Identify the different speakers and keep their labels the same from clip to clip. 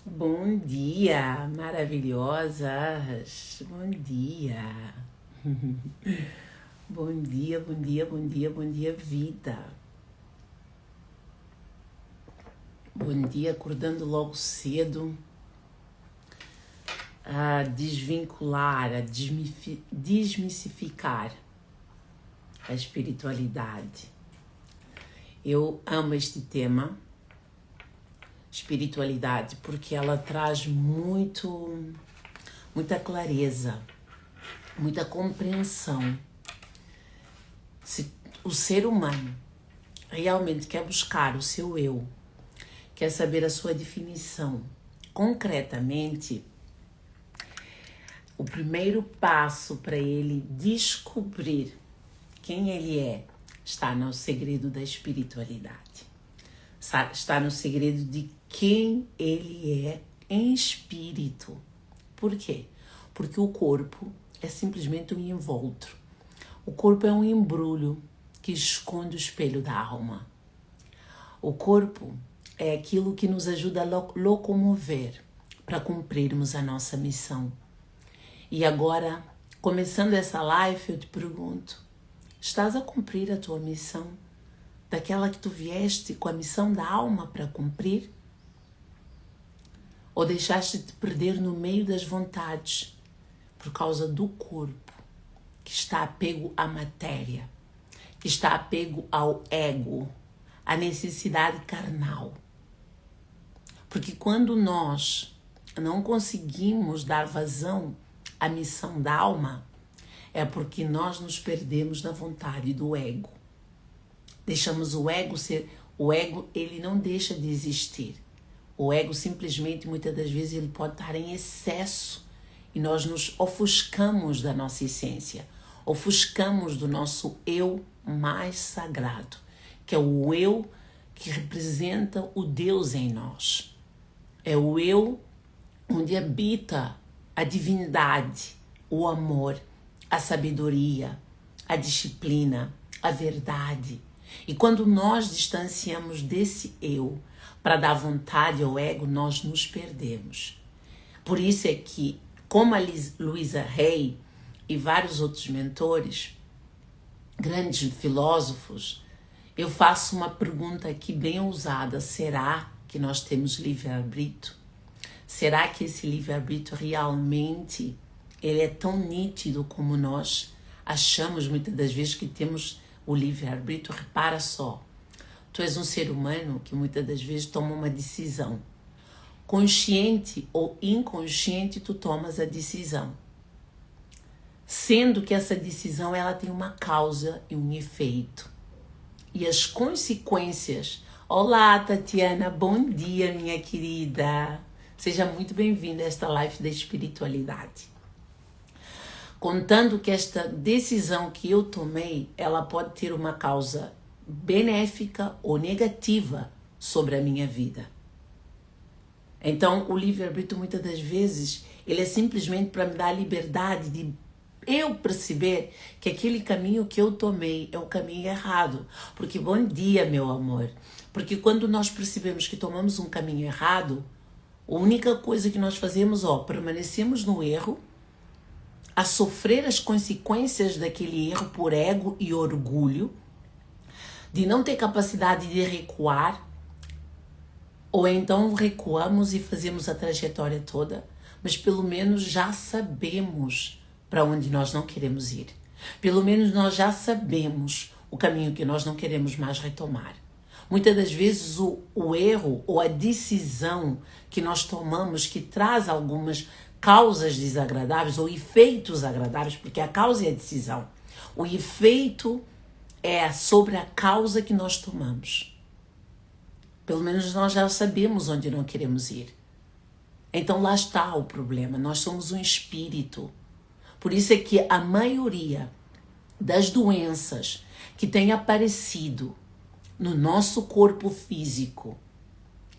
Speaker 1: Bom dia, maravilhosas. Bom dia. Bom dia, bom dia, bom dia, bom dia, vida. Bom dia, acordando logo cedo, a desvincular, a desmistificar a espiritualidade. Eu amo este tema, espiritualidade, porque ela traz muita clareza, muita compreensão. Se o ser humano realmente quer buscar o seu eu, quer saber a sua definição concretamente, o primeiro passo para ele descobrir quem ele é está no segredo da espiritualidade. Está no segredo de quem ele é em espírito. Por quê? Porque o corpo é simplesmente um invólucro. O corpo é um embrulho que esconde o espelho da alma. O corpo é aquilo que nos ajuda a locomover para cumprirmos a nossa missão. E agora, começando essa live, eu te pergunto, estás a cumprir a tua missão? Daquela que tu vieste com a missão da alma para cumprir? Ou deixaste-te perder no meio das vontades por causa do corpo, que está apego à matéria, que está apego ao ego, à necessidade carnal? Porque quando nós não conseguimos dar vazão à missão da alma, é porque nós nos perdemos da vontade do ego. Deixamos o ego ser... O ego, ele não deixa de existir. O ego simplesmente, muitas das vezes, ele pode estar em excesso e nós nos ofuscamos da nossa essência. Ofuscamos do nosso eu mais sagrado, que é o eu que representa o Deus em nós. É o eu onde habita a divindade, o amor, a sabedoria, a disciplina, a verdade. E quando nós distanciamos desse eu para dar vontade ao ego, nós nos perdemos. Por isso é que, como a Louisa Hay e vários outros mentores, grandes filósofos, eu faço uma pergunta aqui bem ousada: será que nós temos livre-arbítrio? Será que esse livre-arbítrio realmente ele é tão nítido como nós achamos muitas das vezes que temos o livre-arbítrio? Repara só, tu és um ser humano que muitas das vezes toma uma decisão. Consciente ou inconsciente, tu tomas a decisão. Sendo que essa decisão ela tem uma causa e um efeito. E as consequências... Olá, Tatiana, bom dia, minha querida. Seja muito bem-vinda a esta live da espiritualidade. Contando que esta decisão que eu tomei, ela pode ter uma causa benéfica ou negativa sobre a minha vida. Então, o livre-arbítrio, muitas das vezes, ele é simplesmente para me dar a liberdade de eu perceber que aquele caminho que eu tomei é o caminho errado. Porque, bom dia, meu amor. Porque quando nós percebemos que tomamos um caminho errado, a única coisa que nós fazemos, permanecemos no erro, a sofrer as consequências daquele erro por ego e orgulho, de não ter capacidade de recuar, ou então recuamos e fazemos a trajetória toda, mas pelo menos já sabemos para onde nós não queremos ir. Pelo menos nós já sabemos o caminho que nós não queremos mais retomar. Muitas das vezes o erro ou a decisão que nós tomamos que traz algumas causas desagradáveis ou efeitos agradáveis, porque a causa é a decisão. O efeito é sobre a causa que nós tomamos. Pelo menos nós já sabemos onde não queremos ir. Então lá está o problema. Nós somos um espírito. Por isso é que a maioria das doenças que têm aparecido no nosso corpo físico,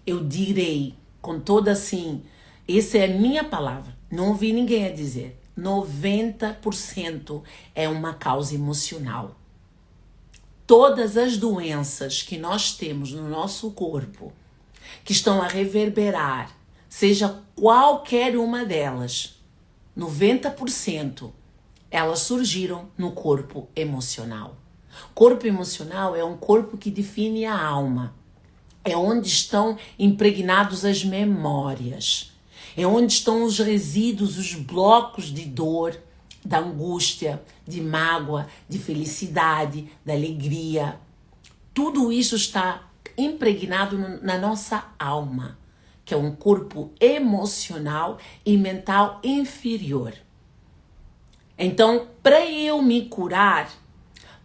Speaker 1: eu direi com toda assim, essa é a minha palavra, não ouvi ninguém a dizer, 90% é uma causa emocional. Todas as doenças que nós temos no nosso corpo que estão a reverberar, seja qualquer uma delas, 90%, elas surgiram no corpo emocional. Corpo emocional é um corpo que define a alma. É onde estão impregnados as memórias. É onde estão os resíduos, os blocos de dor, da angústia, de mágoa, de felicidade, da alegria. Tudo isso está impregnado na nossa alma, que é um corpo emocional e mental inferior. Então, para eu me curar,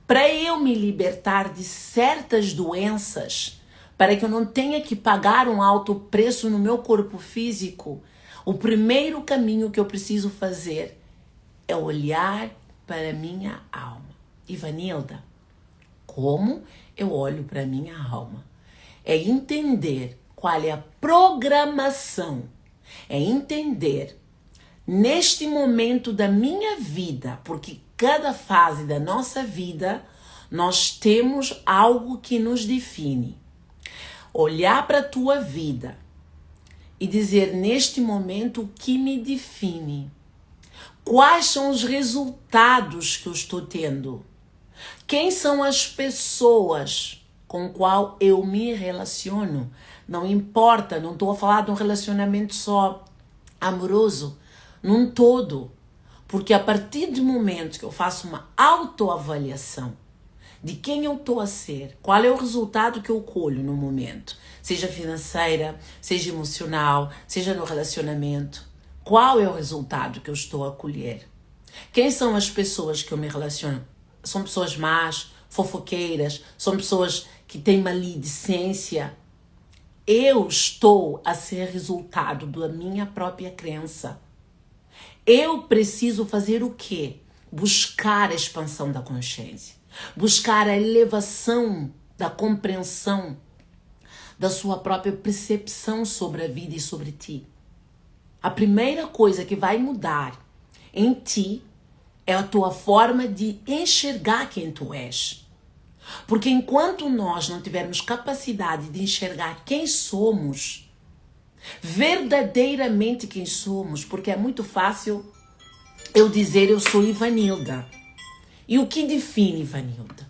Speaker 1: para eu me libertar de certas doenças, para que eu não tenha que pagar um alto preço no meu corpo físico, o primeiro caminho que eu preciso fazer é olhar para a minha alma. Ivanilda, como eu olho para a minha alma? É entender qual é a programação, é entender neste momento da minha vida, porque cada fase da nossa vida nós temos algo que nos define. Olhar para a tua vida e dizer neste momento o que me define. Quais são os resultados que eu estou tendo? Quem são as pessoas com qual eu me relaciono? Não importa, não estou a falar de um relacionamento só amoroso, num todo. Porque a partir do momento que eu faço uma autoavaliação de quem eu estou a ser, qual é o resultado que eu colho no momento, seja financeira, seja emocional, seja no relacionamento, qual é o resultado que eu estou a colher? Quem são as pessoas que eu me relaciono? São pessoas más, fofoqueiras, são pessoas que têm maledicência. Eu estou a ser resultado da minha própria crença. Eu preciso fazer o quê? Buscar a expansão da consciência. Buscar a elevação da compreensão da sua própria percepção sobre a vida e sobre ti. A primeira coisa que vai mudar em ti é a tua forma de enxergar quem tu és. Porque enquanto nós não tivermos capacidade de enxergar quem somos, verdadeiramente quem somos, porque é muito fácil eu dizer eu sou Ivanilda. E o que define Ivanilda?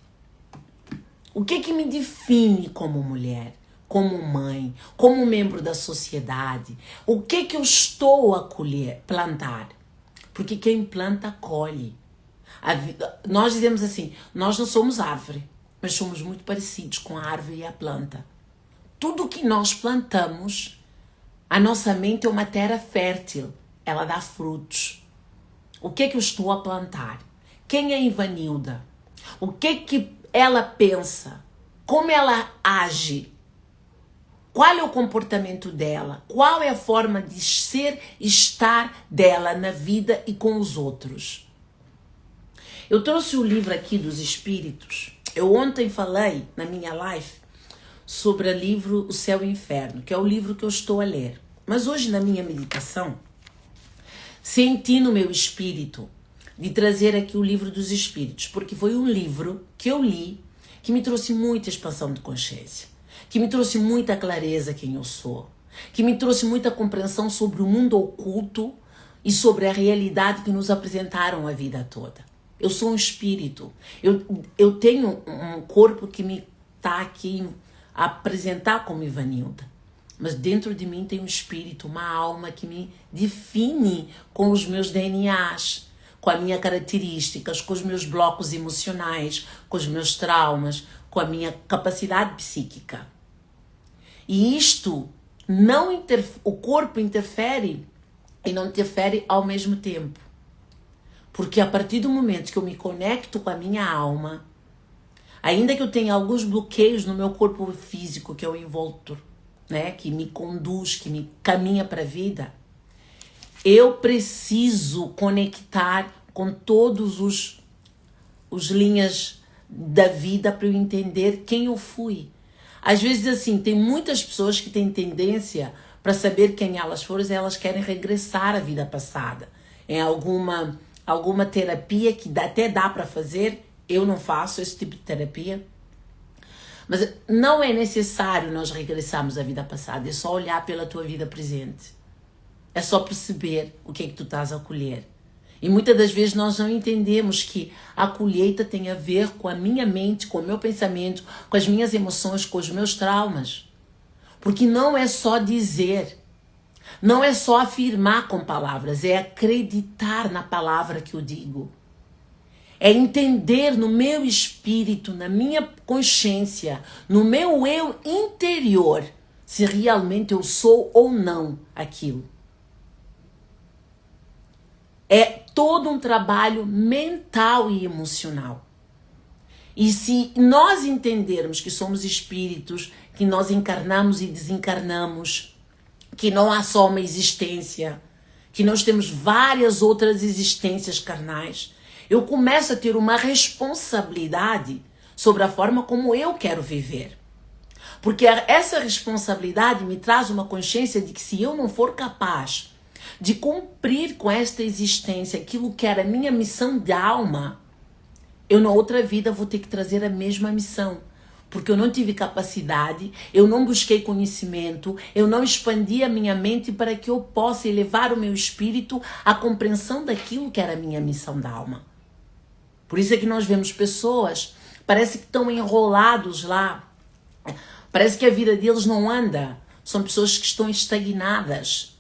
Speaker 1: O que me define como mulher, como mãe, como membro da sociedade? O que eu estou a colher, plantar? Porque quem planta, colhe. Nós dizemos assim, nós não somos árvore, mas somos muito parecidos com a árvore e a planta. Tudo que nós plantamos, a nossa mente é uma terra fértil, ela dá frutos. O que eu estou a plantar? Quem é Ivanilda? O que ela pensa? Como ela age? Qual é o comportamento dela? Qual é a forma de ser e estar dela na vida e com os outros? Eu trouxe o livro aqui dos Espíritos. Eu ontem falei na minha live sobre o livro O Céu e o Inferno, que é o livro que eu estou a ler. Mas hoje na minha meditação, senti no meu espírito de trazer aqui o livro dos Espíritos, porque foi um livro que eu li que me trouxe muita expansão de consciência, que me trouxe muita clareza quem eu sou, que me trouxe muita compreensão sobre o mundo oculto e sobre a realidade que nos apresentaram a vida toda. Eu sou um espírito, eu tenho um corpo que me está aqui a apresentar como Ivanilda, mas dentro de mim tem um espírito, uma alma que me define com os meus DNAs, com as minhas características, com os meus blocos emocionais, com os meus traumas, com a minha capacidade psíquica. E isto o corpo interfere e não interfere ao mesmo tempo. Porque a partir do momento que eu me conecto com a minha alma, ainda que eu tenha alguns bloqueios no meu corpo físico, que é o envolto, né, que me conduz, que me caminha para a vida, eu preciso conectar com todos os linhas da vida para eu entender quem eu fui. Às vezes, assim, tem muitas pessoas que têm tendência para saber quem elas foram, e elas querem regressar à vida passada. Em alguma terapia que até dá para fazer, eu não faço esse tipo de terapia. Mas não é necessário nós regressarmos à vida passada, é só olhar pela tua vida presente. É só perceber o que é que tu estás a colher. E muitas das vezes nós não entendemos que a colheita tem a ver com a minha mente, com o meu pensamento, com as minhas emoções, com os meus traumas. Porque não é só dizer, não é só afirmar com palavras, é acreditar na palavra que eu digo. É entender no meu espírito, na minha consciência, no meu eu interior, se realmente eu sou ou não aquilo. É todo um trabalho mental e emocional. E se nós entendermos que somos espíritos, que nós encarnamos e desencarnamos, que não há só uma existência, que nós temos várias outras existências carnais, eu começo a ter uma responsabilidade sobre a forma como eu quero viver. Porque essa responsabilidade me traz uma consciência de que se eu não for capaz de cumprir com esta existência aquilo que era a minha missão de alma, eu na outra vida vou ter que trazer a mesma missão. Porque eu não tive capacidade, eu não busquei conhecimento, eu não expandi a minha mente para que eu possa elevar o meu espírito à compreensão daquilo que era a minha missão da alma. Por isso é que nós vemos pessoas, parece que estão enrolados lá, parece que a vida deles não anda, são pessoas que estão estagnadas.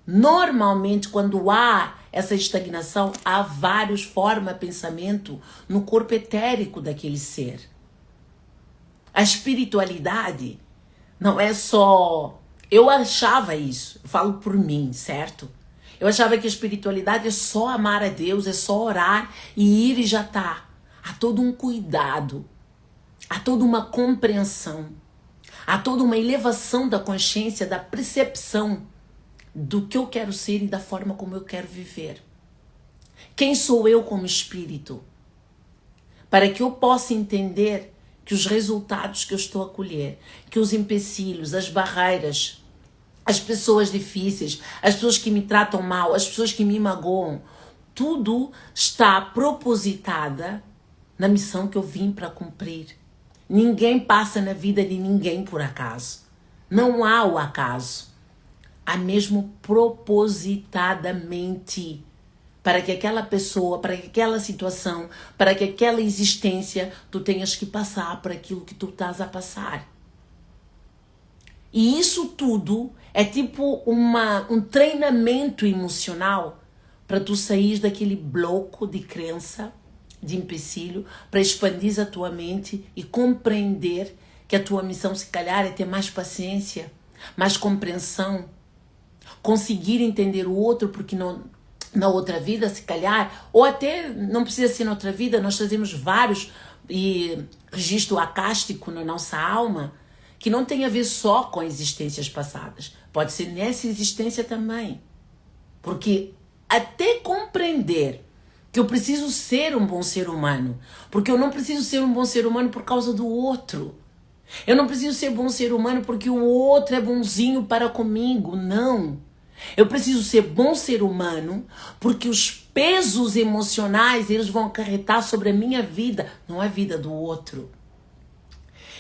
Speaker 1: Normalmente, quando há essa estagnação, há várias formas de pensamento no corpo etérico daquele ser. A espiritualidade não é só... Eu achava isso, eu falo por mim, certo? Eu achava que a espiritualidade é só amar a Deus, é só orar e ir e já tá. Há todo um cuidado, há toda uma compreensão, há toda uma elevação da consciência, da percepção do que eu quero ser e da forma como eu quero viver. Quem sou eu como espírito? Para que eu possa entender que os resultados que eu estou a colher, que os empecilhos, as barreiras, as pessoas difíceis, as pessoas que me tratam mal, as pessoas que me magoam, tudo está propositada na missão que eu vim para cumprir. Ninguém passa na vida de ninguém por acaso. Não há o acaso. Há mesmo propositadamente para que aquela pessoa, para que aquela situação, para que aquela existência, tu tenhas que passar por aquilo que tu estás a passar. E isso tudo é tipo um treinamento emocional para tu sair daquele bloco de crença, de empecilho, para expandir a tua mente e compreender que a tua missão, se calhar, é ter mais paciência, mais compreensão, conseguir entender o outro, porque na outra vida, se calhar, ou até não precisa ser na outra vida, nós trazemos vários registro acástico na nossa alma, que não tem a ver só com existências passadas. Pode ser nessa existência também. Porque até compreender que eu preciso ser um bom ser humano, porque eu não preciso ser um bom ser humano por causa do outro. Eu não preciso ser bom ser humano porque o outro é bonzinho para comigo, não. Eu preciso ser bom ser humano porque os pesos emocionais eles vão acarretar sobre a minha vida, não a vida do outro.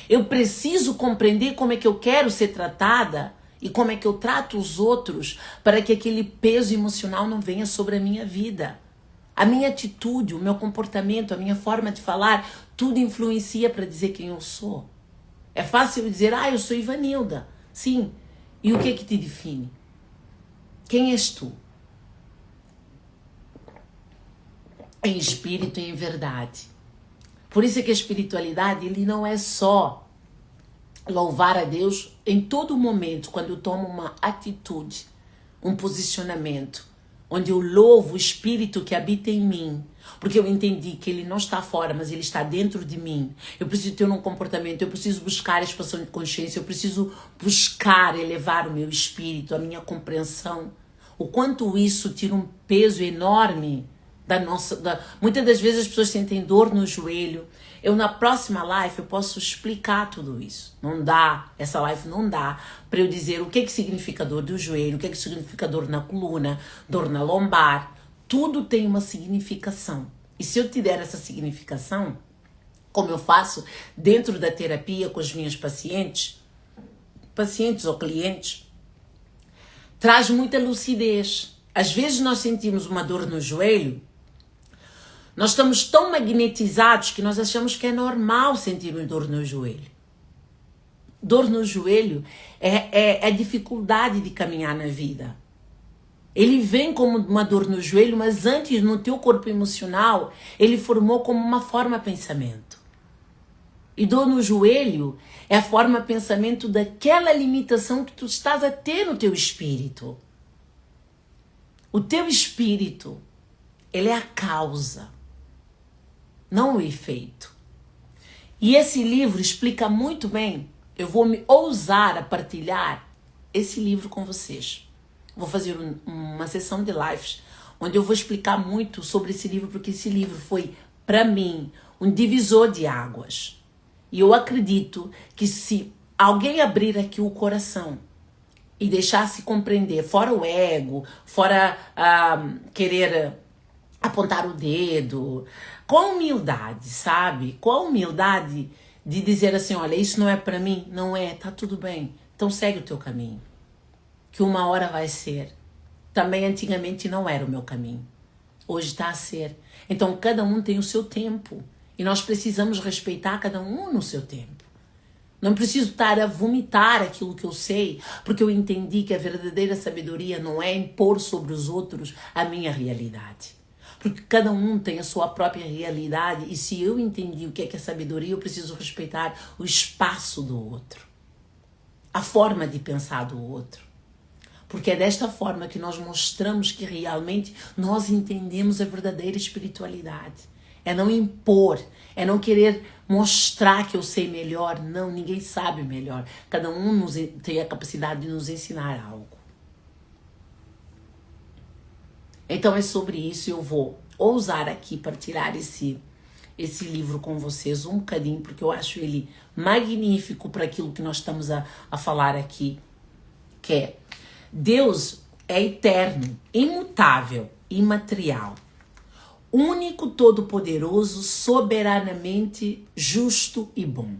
Speaker 1: Eu preciso compreender como é que eu quero ser tratada e como é que eu trato os outros para que aquele peso emocional não venha sobre a minha vida. A minha atitude, o meu comportamento, a minha forma de falar, tudo influencia para dizer quem eu sou. É fácil dizer, eu sou Ivanilda. Sim. E o que é que te define? Quem és tu? Em espírito e em verdade. Por isso é que a espiritualidade, ele não é só louvar a Deus em todo momento, quando eu tomo uma atitude, um posicionamento, onde eu louvo o Espírito que habita em mim, porque eu entendi que ele não está fora, mas ele está dentro de mim. Eu preciso ter um comportamento, eu preciso buscar a expansão de consciência, eu preciso buscar elevar o meu espírito, a minha compreensão. O quanto isso tira um peso enorme da nossa... Muitas das vezes as pessoas sentem dor no joelho. Eu, na próxima live, eu posso explicar tudo isso. Não dá, essa live não dá para eu dizer o que significa dor do joelho, o que significa dor na coluna, dor na lombar. Tudo tem uma significação. E se eu te der essa significação, como eu faço dentro da terapia com as minhas pacientes ou clientes, traz muita lucidez. Às vezes nós sentimos uma dor no joelho, nós estamos tão magnetizados que nós achamos que é normal sentir uma dor no joelho. Dor no joelho é a dificuldade de caminhar na vida. Ele vem como uma dor no joelho, mas antes no teu corpo emocional, ele formou como uma forma pensamento. E dor no joelho é a forma pensamento daquela limitação que tu estás a ter no teu espírito. O teu espírito, ele é a causa, não o efeito. E esse livro explica muito bem. Eu vou me ousar a partilhar esse livro com vocês. Vou fazer uma sessão de lives onde eu vou explicar muito sobre esse livro, porque esse livro foi, para mim, um divisor de águas. E eu acredito que se alguém abrir aqui o coração e deixar-se compreender, fora o ego, fora querer apontar o dedo, com a humildade, sabe? Com a humildade de dizer assim, olha, isso não é para mim, não é, tá tudo bem, então segue o teu caminho. Que uma hora vai ser. Também antigamente não era o meu caminho. Hoje está a ser. Então cada um tem o seu tempo. E nós precisamos respeitar cada um no seu tempo. Não preciso estar a vomitar aquilo que eu sei, porque eu entendi que a verdadeira sabedoria não é impor sobre os outros a minha realidade. Porque cada um tem a sua própria realidade e se eu entendi o que é sabedoria, eu preciso respeitar o espaço do outro. A forma de pensar do outro. Porque é desta forma que nós mostramos que realmente nós entendemos a verdadeira espiritualidade. É não impor, é não querer mostrar que eu sei melhor. Não, ninguém sabe melhor. Cada um tem a capacidade de nos ensinar algo. Então é sobre isso. Eu vou ousar aqui partilhar esse livro com vocês um bocadinho, porque eu acho ele magnífico para aquilo que nós estamos a falar aqui, que é Deus é eterno, imutável, imaterial, único, todo-poderoso, soberanamente justo e bom.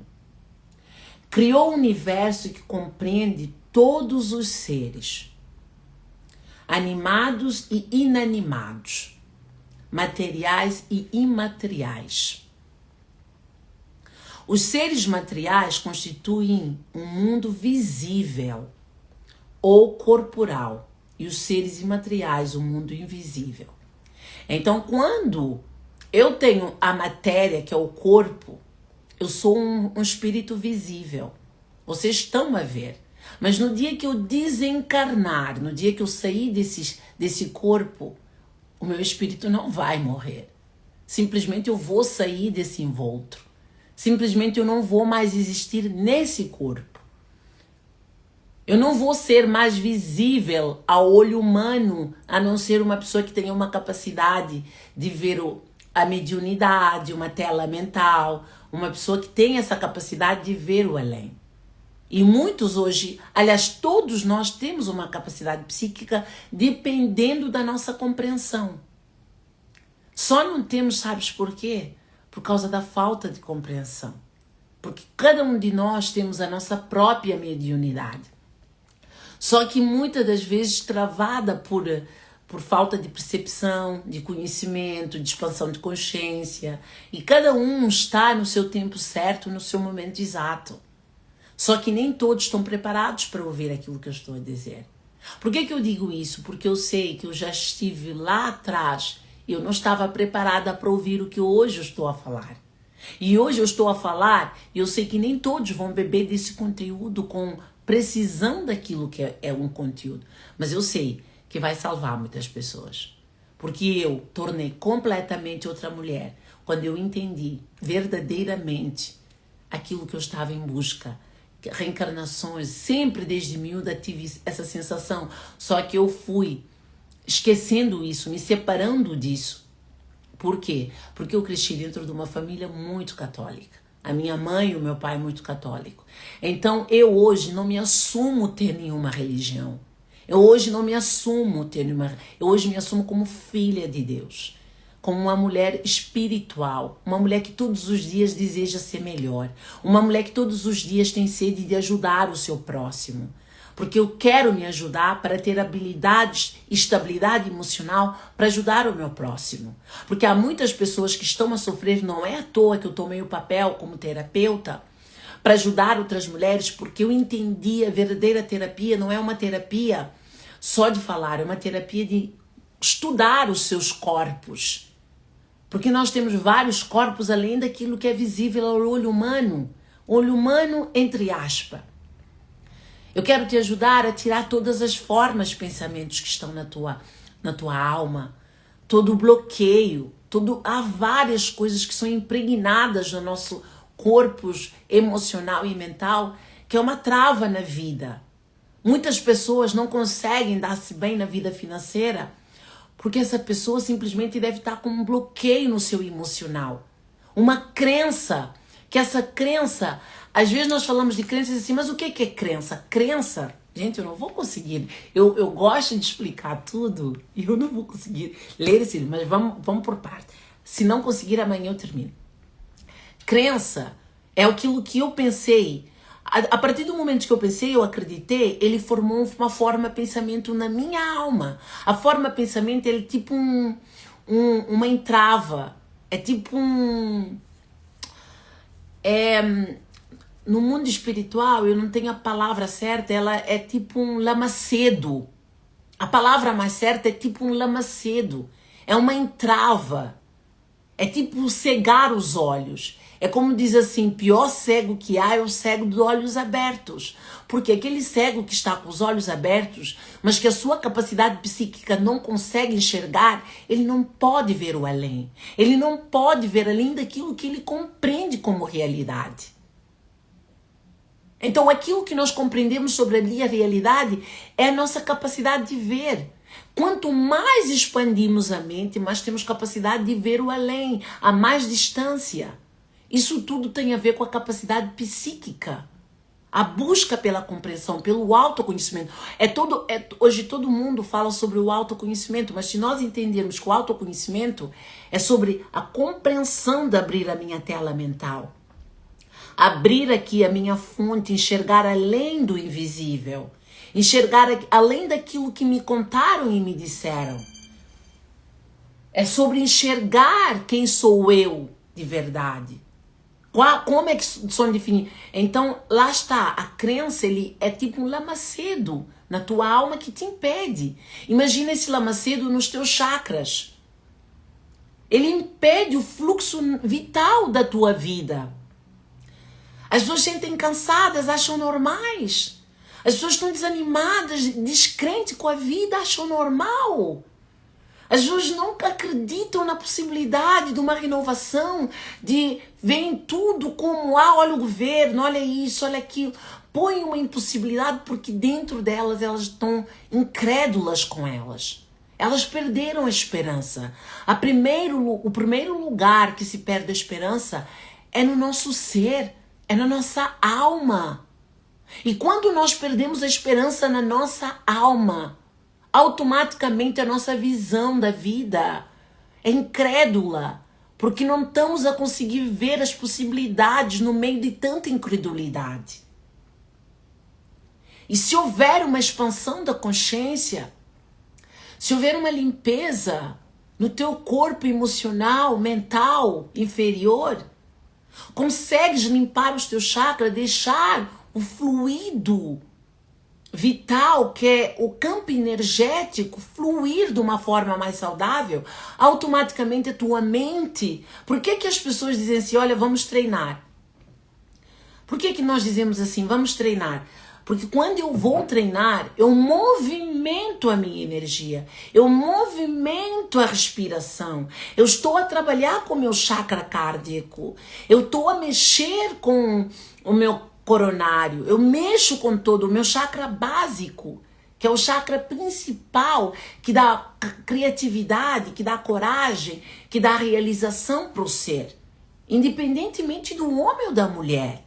Speaker 1: Criou o universo que compreende todos os seres, animados e inanimados, materiais e imateriais. Os seres materiais constituem um mundo visível ou corporal, e os seres imateriais, o mundo invisível. Então, quando eu tenho a matéria, que é o corpo, eu sou um espírito visível. Vocês estão a ver. Mas no dia que eu desencarnar, no dia que eu sair desse corpo, o meu espírito não vai morrer. Simplesmente eu vou sair desse envolto. Simplesmente eu não vou mais existir nesse corpo. Eu não vou ser mais visível ao olho humano, a não ser uma pessoa que tenha uma capacidade de ver a mediunidade, uma tela mental, uma pessoa que tem essa capacidade de ver o além. E muitos hoje, aliás, todos nós temos uma capacidade psíquica dependendo da nossa compreensão. Só não temos, sabes por quê? Por causa da falta de compreensão. Porque cada um de nós temos a nossa própria mediunidade. Só que muitas das vezes travada por falta de percepção, de conhecimento, de expansão de consciência. E cada um está no seu tempo certo, no seu momento exato. Só que nem todos estão preparados para ouvir aquilo que eu estou a dizer. Por que eu digo isso? Porque eu sei que eu já estive lá atrás e eu não estava preparada para ouvir o que hoje eu estou a falar. E hoje eu estou a falar e eu sei que nem todos vão beber desse conteúdo com precisão daquilo que é um conteúdo. Mas eu sei que vai salvar muitas pessoas. Porque eu tornei completamente outra mulher quando eu entendi verdadeiramente aquilo que eu estava em busca. Reencarnações, sempre desde miúda tive essa sensação. Só que eu fui esquecendo isso, me separando disso. Por quê? Porque eu cresci dentro de uma família muito católica. A minha mãe e o meu pai muito católico. Então eu hoje não me assumo ter nenhuma religião. Eu hoje não me assumo ter nenhuma... Eu hoje me assumo como filha de Deus. como uma mulher espiritual, uma mulher que todos os dias deseja ser melhor, uma mulher que todos os dias tem sede de ajudar o seu próximo. Porque eu quero me ajudar para ter habilidades e estabilidade emocional para ajudar o meu próximo. Porque há muitas pessoas que estão a sofrer, não é à toa que eu tomei o papel como terapeuta para ajudar outras mulheres, porque eu entendi a verdadeira terapia não é uma terapia só de falar, é uma terapia de estudar os seus corpos. Porque nós temos vários corpos além daquilo que é visível ao olho humano entre aspas. Eu quero te ajudar a tirar todas as formas, pensamentos que estão na tua alma, todo o bloqueio, há várias coisas que são impregnadas no nosso corpo emocional e mental, que é uma trava na vida. Muitas pessoas não conseguem dar-se bem na vida financeira porque essa pessoa simplesmente deve estar com um bloqueio no seu emocional. Uma crença, que essa crença... Às vezes nós falamos de crenças assim, mas o que é crença? Crença, gente, eu não vou conseguir. Eu gosto de explicar tudo e eu não vou conseguir ler esse livro, mas vamos por parte. Se não conseguir, amanhã eu termino. Crença é aquilo que eu pensei. A partir do momento que eu pensei, eu acreditei, ele formou uma forma de pensamento na minha alma. A forma de pensamento é tipo uma entrava. É tipo no mundo espiritual, eu não tenho a palavra certa, ela é tipo um lamacedo. A palavra mais certa é tipo um lamacedo. É uma entrava. É tipo cegar os olhos. É como diz assim, pior cego que há é o cego de olhos abertos. Porque aquele cego que está com os olhos abertos, mas que a sua capacidade psíquica não consegue enxergar, ele não pode ver o além. Ele não pode ver além daquilo que ele compreende como realidade. Então aquilo que nós compreendemos sobre a realidade é a nossa capacidade de ver. Quanto mais expandimos a mente, mais temos capacidade de ver o além, a mais distância. Isso tudo tem a ver com a capacidade psíquica. A busca pela compreensão, pelo autoconhecimento. Hoje todo mundo fala sobre o autoconhecimento, mas se nós entendermos que o autoconhecimento é sobre a compreensão de abrir a minha tela mental. Abrir aqui a minha fonte, enxergar além do invisível. Enxergar além daquilo que me contaram e me disseram. É sobre enxergar quem sou eu de verdade. Como é que são definidos? Então, lá está. A crença é tipo um lamacedo na tua alma que te impede. Imagina esse lamacedo nos teus chakras. Ele impede o fluxo vital da tua vida. As pessoas se sentem cansadas, acham normais. As pessoas estão desanimadas, descrentes com a vida, acham normal. As pessoas nunca acreditam na possibilidade de uma renovação, de verem tudo como, olha o governo, olha isso, olha aquilo. Põe uma impossibilidade porque dentro delas elas estão incrédulas com elas. Elas perderam a esperança. O primeiro lugar que se perde a esperança é no nosso ser, é na nossa alma. E quando nós perdemos a esperança na nossa alma, automaticamente a nossa visão da vida é incrédula, porque não estamos a conseguir ver as possibilidades no meio de tanta incredulidade. E se houver uma expansão da consciência, se houver uma limpeza no teu corpo emocional, mental, inferior, consegues limpar os teus chakras, deixar o fluido vital, que é o campo energético, fluir de uma forma mais saudável, automaticamente a tua mente... Por que as pessoas dizem assim, olha, vamos treinar? Por que nós dizemos assim, vamos treinar? Porque quando eu vou treinar, eu movimento a minha energia, eu movimento a respiração, eu estou a trabalhar com o meu chakra cardíaco, eu estou a mexer com o meu coronário, eu mexo com todo o meu chakra básico, que é o chakra principal, que dá criatividade, que dá coragem, que dá realização para o ser, independentemente do homem ou da mulher.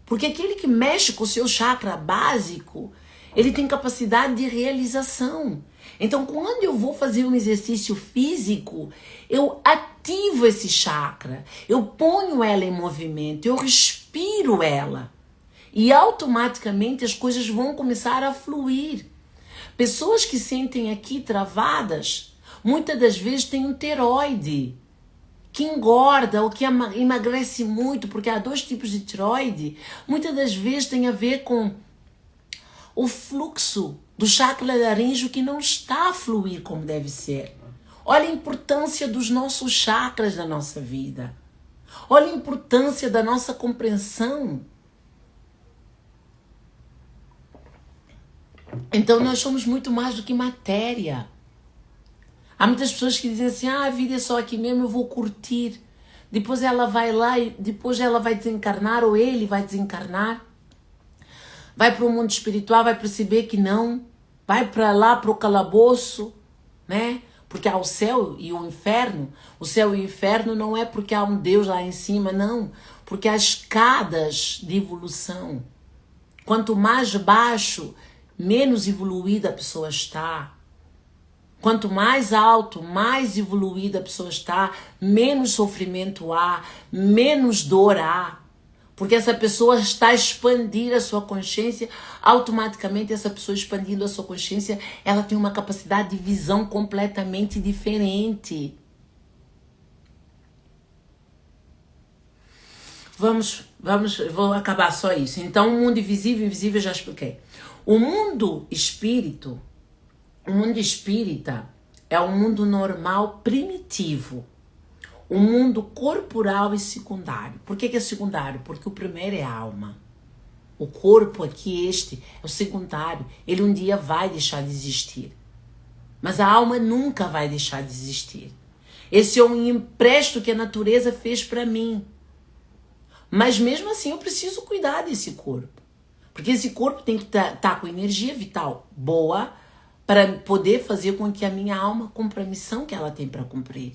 Speaker 1: Porque aquele que mexe com o seu chakra básico, Ele tem capacidade de realização. Então, quando eu vou fazer um exercício físico, eu ativo esse chakra, eu ponho ela em movimento, eu respiro ela. E automaticamente as coisas vão começar a fluir. Pessoas que sentem aqui travadas, muitas das vezes têm um tireoide, que engorda ou que emagrece muito, porque há 2 tipos de tireoide. Muitas das vezes tem a ver com o fluxo do chakra laríngeo que não está a fluir como deve ser. Olha a importância dos nossos chakras na nossa vida. Olha a importância da nossa compreensão. Então nós somos muito mais do que matéria. Há muitas pessoas que dizem assim, a vida é só aqui mesmo, eu vou curtir. Depois ela vai lá e depois ela vai desencarnar, ou ele vai desencarnar. Vai para o mundo espiritual, vai perceber que não. Vai para lá, para o calabouço, né? Porque há o céu e o inferno. O céu e o inferno não é porque há um Deus lá em cima, não. Porque há escadas de evolução. Quanto mais baixo, menos evoluída a pessoa está. Quanto mais alto, mais evoluída a pessoa está, menos sofrimento há, menos dor há. Porque essa pessoa está a expandir a sua consciência, automaticamente essa pessoa expandindo a sua consciência, ela tem uma capacidade de visão completamente diferente. Vou acabar só isso. Então, o mundo invisível e invisível eu já expliquei. O mundo espírita é um mundo normal primitivo. O mundo corporal e secundário. Por que é secundário? Porque o primeiro é a alma. O corpo aqui, este, é o secundário. Ele um dia vai deixar de existir. Mas a alma nunca vai deixar de existir. Esse é um empréstimo que a natureza fez para mim. Mas mesmo assim eu preciso cuidar desse corpo. Porque esse corpo tem que estar com energia vital boa para poder fazer com que a minha alma cumpra a missão que ela tem para cumprir.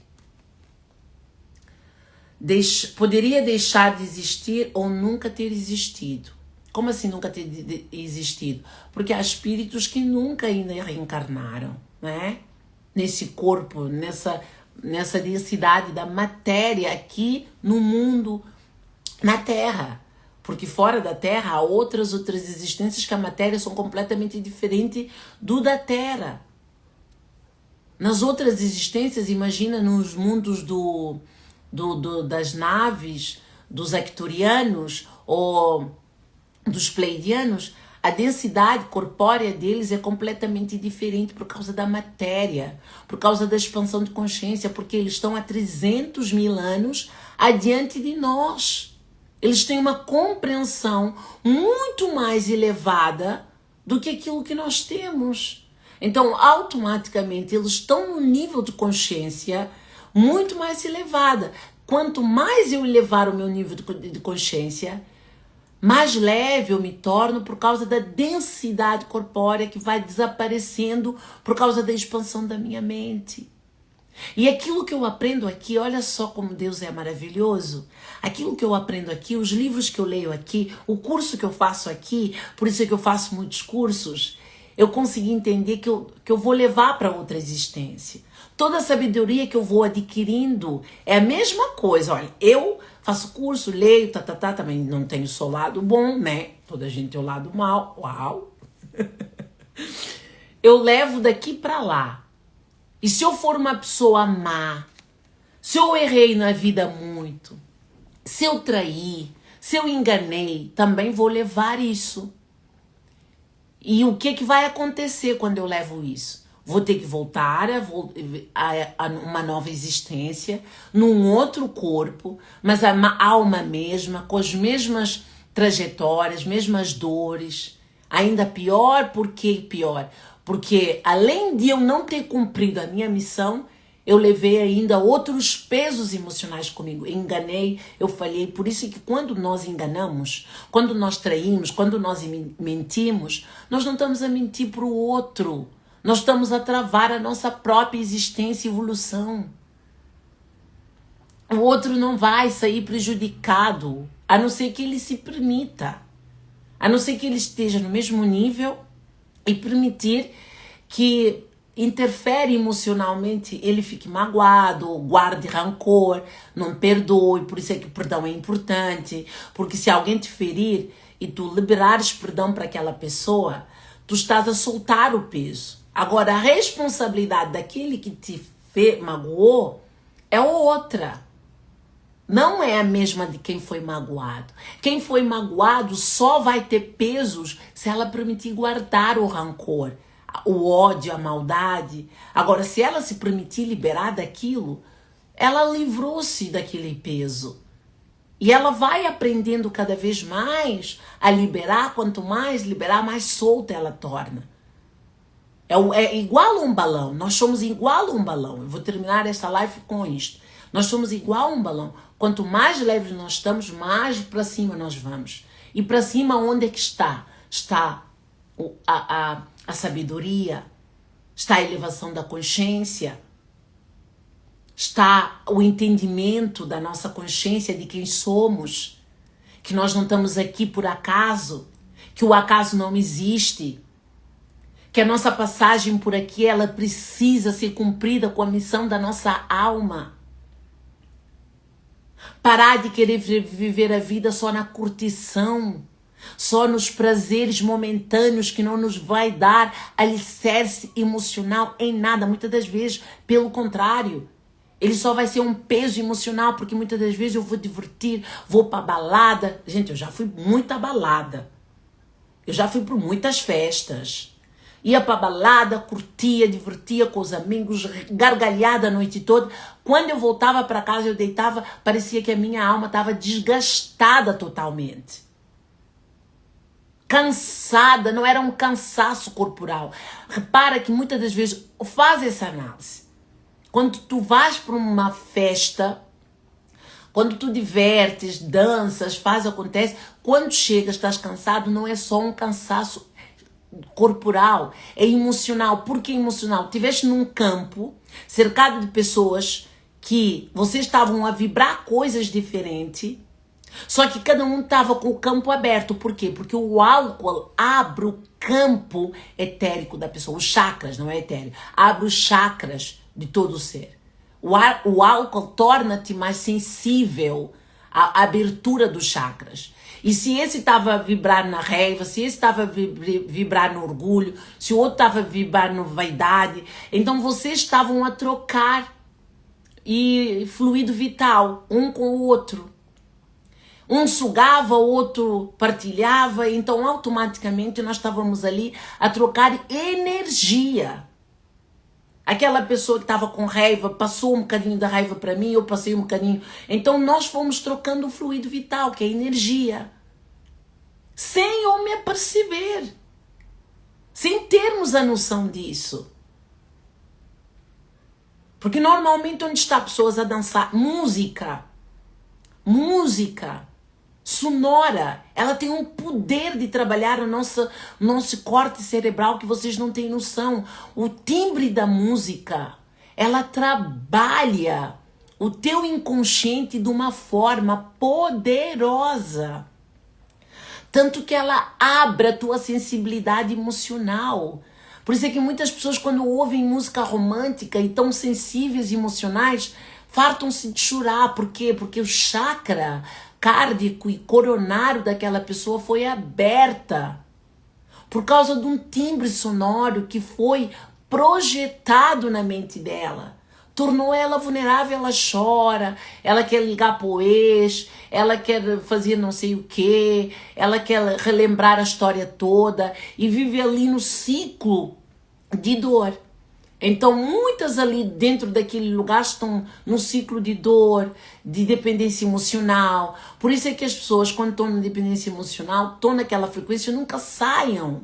Speaker 1: Poderia deixar de existir ou nunca ter existido. Como assim nunca ter existido? Porque há espíritos que nunca ainda reencarnaram, né? Nesse corpo, nessa densidade da matéria aqui no mundo, na Terra. Porque fora da Terra há outras existências que a matéria são completamente diferentes do da Terra. Nas outras existências, imagina nos mundos das naves, dos arcturianos ou dos pleiadianos, a densidade corpórea deles é completamente diferente por causa da matéria, por causa da expansão de consciência, porque eles estão há 300 mil anos adiante de nós. Eles têm uma compreensão muito mais elevada do que aquilo que nós temos. Então, automaticamente, eles estão num nível de consciência muito mais elevada. Quanto mais eu elevar o meu nível de consciência, mais leve eu me torno por causa da densidade corpórea que vai desaparecendo por causa da expansão da minha mente. E aquilo que eu aprendo aqui, olha só como Deus é maravilhoso. Aquilo que eu aprendo aqui, os livros que eu leio aqui, o curso que eu faço aqui, por isso é que eu faço muitos cursos, eu consegui entender que eu vou levar para outra existência. Toda a sabedoria que eu vou adquirindo é a mesma coisa. Olha, eu faço curso, leio, também não tenho só lado bom, né? Toda gente tem o lado mal. Uau! Eu levo daqui para lá. E se eu for uma pessoa má, se eu errei na vida muito, se eu traí, se eu enganei, também vou levar isso. E o que vai acontecer quando eu levo isso? Vou ter que voltar a uma nova existência, num outro corpo, mas a alma mesma, com as mesmas trajetórias, mesmas dores. Ainda pior, por que pior? Porque além de eu não ter cumprido a minha missão, eu levei ainda outros pesos emocionais comigo. Eu enganei, eu falhei. Por isso que quando nós enganamos, quando nós traímos, quando nós mentimos, nós não estamos a mentir para o outro. Nós estamos a travar a nossa própria existência e evolução. O outro não vai sair prejudicado, a não ser que ele se permita. A não ser que ele esteja no mesmo nível e permitir que interfere emocionalmente, ele fique magoado, guarde rancor, não perdoe. Por isso é que o perdão é importante, porque se alguém te ferir e tu liberares perdão para aquela pessoa, tu estás a soltar o peso. Agora, a responsabilidade daquele que te magoou é outra. Não é a mesma de quem foi magoado. Quem foi magoado só vai ter pesos se ela permitir guardar o rancor, o ódio, a maldade. Agora, se ela se permitir liberar daquilo, ela livrou-se daquele peso. E ela vai aprendendo cada vez mais a liberar. Quanto mais liberar, mais solta ela torna. É igual a um balão. Nós somos igual a um balão. Eu vou terminar esta live com isto. Nós somos igual a um balão. Quanto mais leves nós estamos, mais para cima nós vamos. E para cima onde é que está? Está a sabedoria, está a elevação da consciência, está o entendimento da nossa consciência de quem somos, que nós não estamos aqui por acaso, que o acaso não existe, que a nossa passagem por aqui ela precisa ser cumprida com a missão da nossa alma. Parar de querer viver a vida só na curtição, só nos prazeres momentâneos que não nos vai dar alicerce emocional em nada. Muitas das vezes, pelo contrário, ele só vai ser um peso emocional, porque muitas das vezes eu vou divertir, vou pra balada. Gente, eu já fui muita balada. Eu já fui por muitas festas. Ia pra balada, curtia, divertia com os amigos, gargalhada a noite toda. Quando eu voltava para casa, eu deitava, parecia que a minha alma estava desgastada totalmente. Cansada, não era um cansaço corporal. Repara que muitas das vezes, faz essa análise. Quando tu vais para uma festa, quando tu divertes, danças, acontece, quando chegas, estás cansado, não é só um cansaço corporal, é emocional. Por que emocional? Estiveste num campo cercado de pessoas que vocês estavam a vibrar coisas diferentes, só que cada um estava com o campo aberto. Por quê? Porque o álcool abre o campo etérico da pessoa, os chakras, não é etéreo, abre os chakras de todo o ser. O álcool torna-te mais sensível à abertura dos chakras. E se esse estava a vibrar na raiva, se esse estava a vibrar no orgulho, se o outro estava a vibrar na vaidade, então vocês estavam a trocar e fluido vital, um com o outro. Um sugava, o outro partilhava, então automaticamente nós estávamos ali a trocar energia. Aquela pessoa que estava com raiva passou um bocadinho da raiva para mim, eu passei um bocadinho. Então nós fomos trocando o fluido vital, que é a energia. Sem eu me aperceber. Sem termos a noção disso. Porque normalmente onde está pessoas a dançar, música sonora, ela tem um poder de trabalhar o nosso corte cerebral que vocês não têm noção. O timbre da música, ela trabalha o teu inconsciente de uma forma poderosa. Tanto que ela abre a tua sensibilidade emocional. Por isso é que muitas pessoas, quando ouvem música romântica e tão sensíveis e emocionais, fartam-se de chorar. Por quê? Porque o chakra cárdico e coronário daquela pessoa foi aberta por causa de um timbre sonoro que foi projetado na mente dela. Tornou ela vulnerável, ela chora, ela quer ligar pro ex, ela quer fazer não sei o que, ela quer relembrar a história toda e vive ali no ciclo de dor. Então muitas ali dentro daquele lugar estão no ciclo de dor, de dependência emocional. Por isso é que as pessoas, quando estão na dependência emocional, estão naquela frequência, nunca saiam.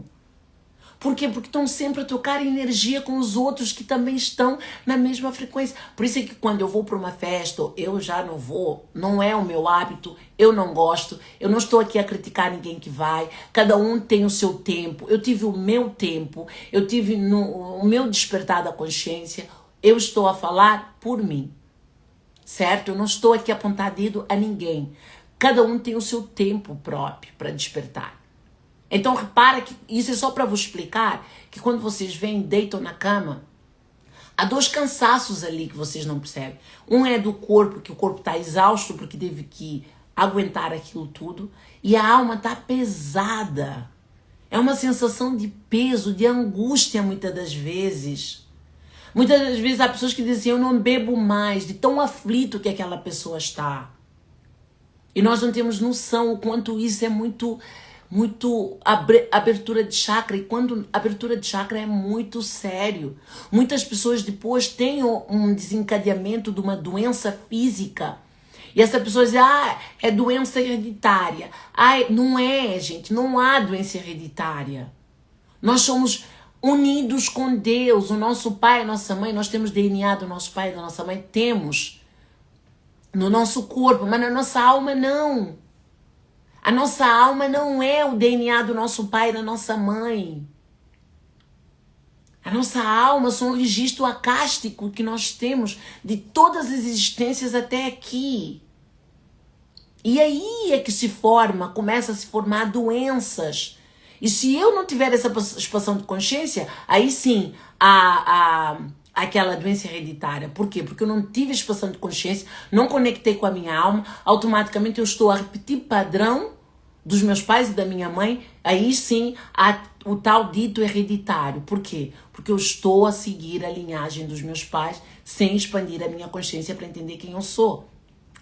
Speaker 1: Por quê? Porque estão sempre a trocar energia com os outros que também estão na mesma frequência. Por isso é que quando eu vou para uma festa, eu já não vou, não é o meu hábito, eu não gosto, eu não estou aqui a criticar ninguém que vai, cada um tem o seu tempo, eu tive o meu tempo, eu tive o meu despertar da consciência, eu estou a falar por mim, certo? Eu não estou aqui a apontar dedo a ninguém, cada um tem o seu tempo próprio para despertar. Então repara que isso é só para vos explicar que quando vocês vêm, deitam na cama, há dois cansaços ali que vocês não percebem. Um é do corpo, que o corpo está exausto porque teve que aguentar aquilo tudo, e a alma está pesada. É uma sensação de peso, de angústia muitas das vezes. Muitas das vezes há pessoas que dizem, eu não bebo mais, de tão aflito que aquela pessoa está. E nós não temos noção o quanto isso é muito abertura de chakra. E quando abertura de chakra é muito sério. Muitas pessoas depois têm um desencadeamento de uma doença física. E essa pessoa diz, é doença hereditária. Não é, gente, não há doença hereditária. Nós somos unidos com Deus, o nosso pai, a nossa mãe, nós temos DNA do nosso pai e da nossa mãe, temos no nosso corpo, mas na nossa alma não. A nossa alma não é o DNA do nosso pai e da nossa mãe. A nossa alma é um registro acástico que nós temos de todas as existências até aqui. E aí é que começa a se formar doenças. E se eu não tiver essa expansão de consciência, aí sim aquela doença hereditária. Por quê? Porque eu não tive expansão de consciência, não conectei com a minha alma, automaticamente eu estou a repetir padrão dos meus pais e da minha mãe, aí sim há o tal dito hereditário. Por quê? Porque eu estou a seguir a linhagem dos meus pais sem expandir a minha consciência para entender quem eu sou.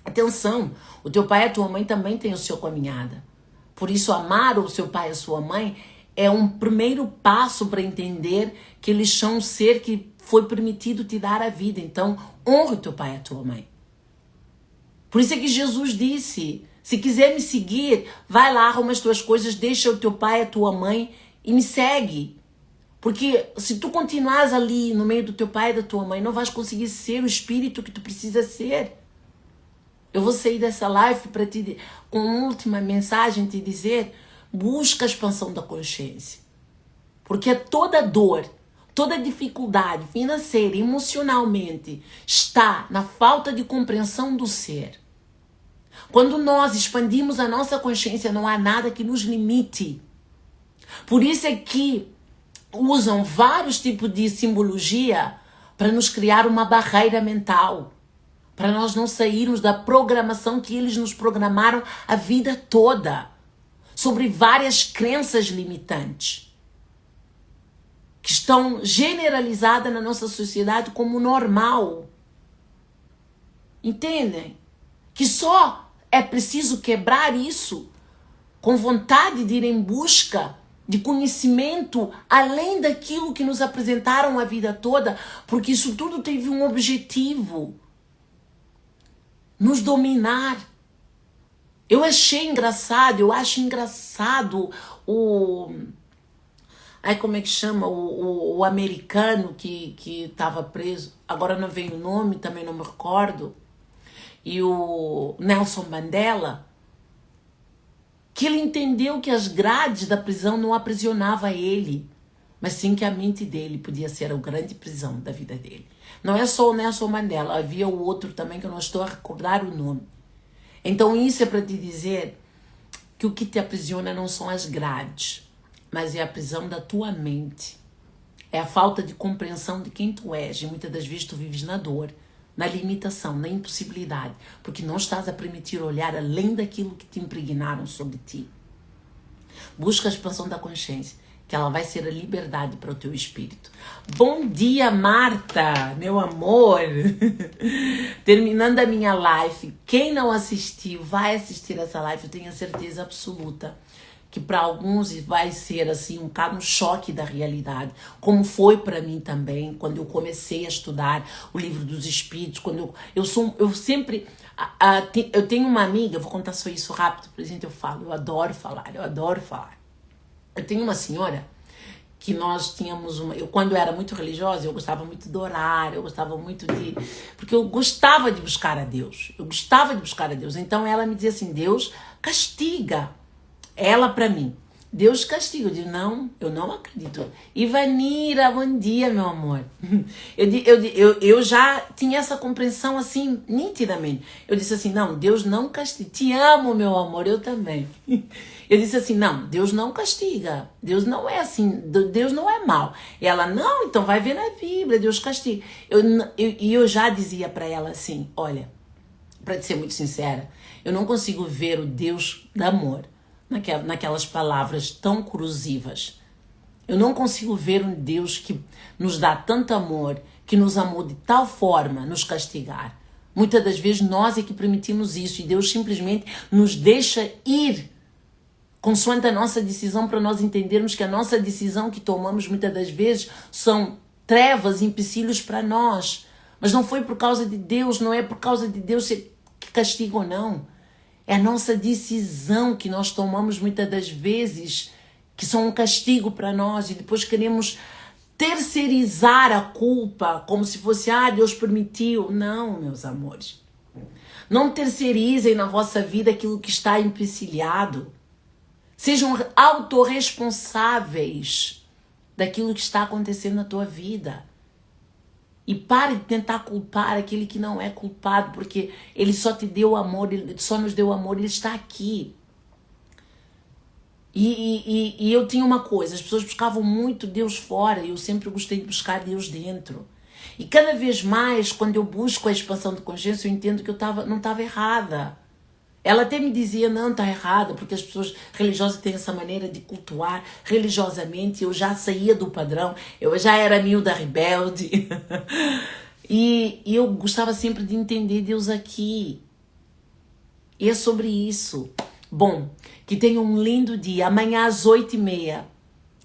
Speaker 1: Atenção, o teu pai e a tua mãe também têm o seu caminhada. Por isso, amar o seu pai e a sua mãe é um primeiro passo para entender que eles são um ser que foi permitido te dar a vida. Então, honre o teu pai e a tua mãe. Por isso é que Jesus disse, se quiser me seguir, vai lá, arruma as tuas coisas, deixa o teu pai e a tua mãe e me segue. Porque se tu continuares ali no meio do teu pai e da tua mãe, não vais conseguir ser o espírito que tu precisa ser. Eu vou sair dessa live para te, com uma última mensagem, te dizer, busca a expansão da consciência. Porque toda dor, toda dificuldade financeira, emocionalmente, está na falta de compreensão do ser. Quando nós expandimos a nossa consciência, não há nada que nos limite. Por isso é que usam vários tipos de simbologia para nos criar uma barreira mental. Para nós não sairmos da programação que eles nos programaram a vida toda. Sobre várias crenças limitantes. Que estão generalizadas na nossa sociedade como normal. Entendem? Que só é preciso quebrar isso com vontade de ir em busca de conhecimento além daquilo que nos apresentaram a vida toda, porque isso tudo teve um objetivo. Nos dominar. Eu acho engraçado como é que chama? O americano que estava preso, agora não vem o nome, também não me recordo, e o Nelson Mandela, que ele entendeu que as grades da prisão não aprisionavam ele, mas sim que a mente dele podia ser a grande prisão da vida dele. Não é só o Nelson Mandela, havia o outro também que eu não estou a recordar o nome. Então isso é para te dizer que o que te aprisiona não são as grades, mas é a prisão da tua mente. É a falta de compreensão de quem tu és. E muitas das vezes tu vives na dor, na limitação, na impossibilidade, porque não estás a permitir olhar além daquilo que te impregnaram sobre ti. Busca a expansão da consciência, que ela vai ser a liberdade para o teu espírito. Bom dia, Marta, meu amor. Terminando a minha live, quem não assistiu, vai assistir essa live, eu tenho a certeza absoluta que para alguns vai ser assim um bocado um choque da realidade, como foi para mim também, quando eu comecei a estudar o livro dos espíritos, quando eu tenho uma amiga, vou contar só isso rápido, por exemplo, eu adoro falar. Eu tenho uma senhora que nós tínhamos eu quando eu era muito religiosa, eu gostava muito de orar, porque eu gostava de buscar a Deus. Então ela me dizia assim, Deus castiga ela para mim. Deus castiga. Eu digo, não, eu não acredito. Ivanira, bom dia, meu amor. Eu já tinha essa compreensão assim, nitidamente. Eu disse assim, não, Deus não castiga. Te amo, meu amor, eu também. Eu disse assim, não, Deus não castiga. Deus não é assim, Deus não é mau. E ela, não, então vai ver na Bíblia, Deus castiga. E eu já dizia para ela assim, olha, para ser muito sincera, eu não consigo ver o Deus do amor naquelas palavras tão corrosivas. Eu não consigo ver um Deus que nos dá tanto amor, que nos amou de tal forma, nos castigar. Muitas das vezes nós é que permitimos isso e Deus simplesmente nos deixa ir consoante a nossa decisão, para nós entendermos que a nossa decisão que tomamos muitas das vezes são trevas, empecilhos para nós. Mas não foi por causa de Deus, não é por causa de Deus que castiga ou não. É a nossa decisão que nós tomamos muitas das vezes, que são um castigo para nós, e depois queremos terceirizar a culpa, como se fosse, Deus permitiu. Não, meus amores. Não terceirizem na vossa vida aquilo que está empecilhado. Sejam autorresponsáveis daquilo que está acontecendo na tua vida. E pare de tentar culpar aquele que não é culpado, porque ele só te deu amor, ele só nos deu amor, ele está aqui. E eu tinha uma coisa, as pessoas buscavam muito Deus fora, e eu sempre gostei de buscar Deus dentro. E cada vez mais, quando eu busco a expansão de consciência, eu entendo que eu não estava errada. Ela até me dizia, não, tá errada, porque as pessoas religiosas têm essa maneira de cultuar religiosamente. Eu já saía do padrão, eu já era miúda rebelde. e eu gostava sempre de entender Deus aqui. E é sobre isso. Bom, que tenha um lindo dia. Amanhã às 8h30.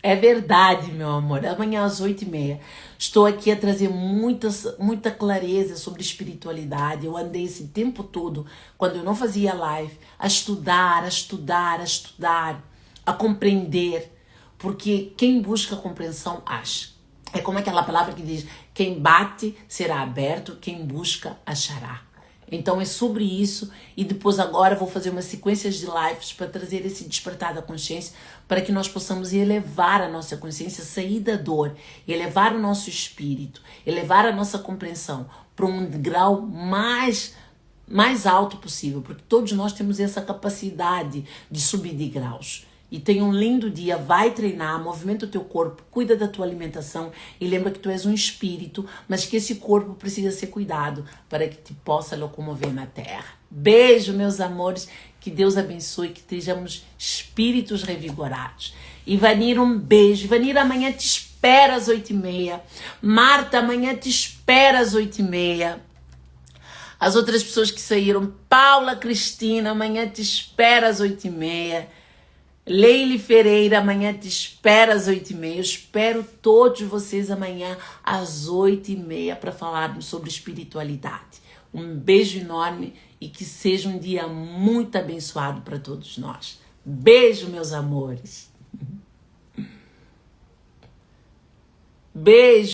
Speaker 1: É verdade, meu amor. Amanhã às 8h30. Estou aqui a trazer muita clareza sobre espiritualidade. Eu andei esse tempo todo, quando eu não fazia live, a estudar, a compreender. Porque quem busca compreensão acha. É como aquela palavra que diz, quem bate será aberto, quem busca achará. Então é sobre isso, e depois agora vou fazer umas sequências de lives para trazer esse despertar da consciência, para que nós possamos elevar a nossa consciência, sair da dor, elevar o nosso espírito, elevar a nossa compreensão para um grau mais alto possível, porque todos nós temos essa capacidade de subir de graus. E tenha um lindo dia, vai treinar, movimenta o teu corpo, cuida da tua alimentação e lembra que tu és um espírito, mas que esse corpo precisa ser cuidado para que te possa locomover na terra. Beijo, meus amores, que Deus abençoe, que estejamos espíritos revigorados. Ivanira, um beijo. Ivanira, amanhã te espera às 8h30. Marta, amanhã te espera às 8h30. As outras pessoas que saíram, Paula, Cristina, amanhã te espera às 8h30. Leile Ferreira, amanhã te espera às 8h30. Eu espero todos vocês amanhã às 8h30 para falarmos sobre espiritualidade. Um beijo enorme e que seja um dia muito abençoado para todos nós. Beijo, meus amores. Beijo.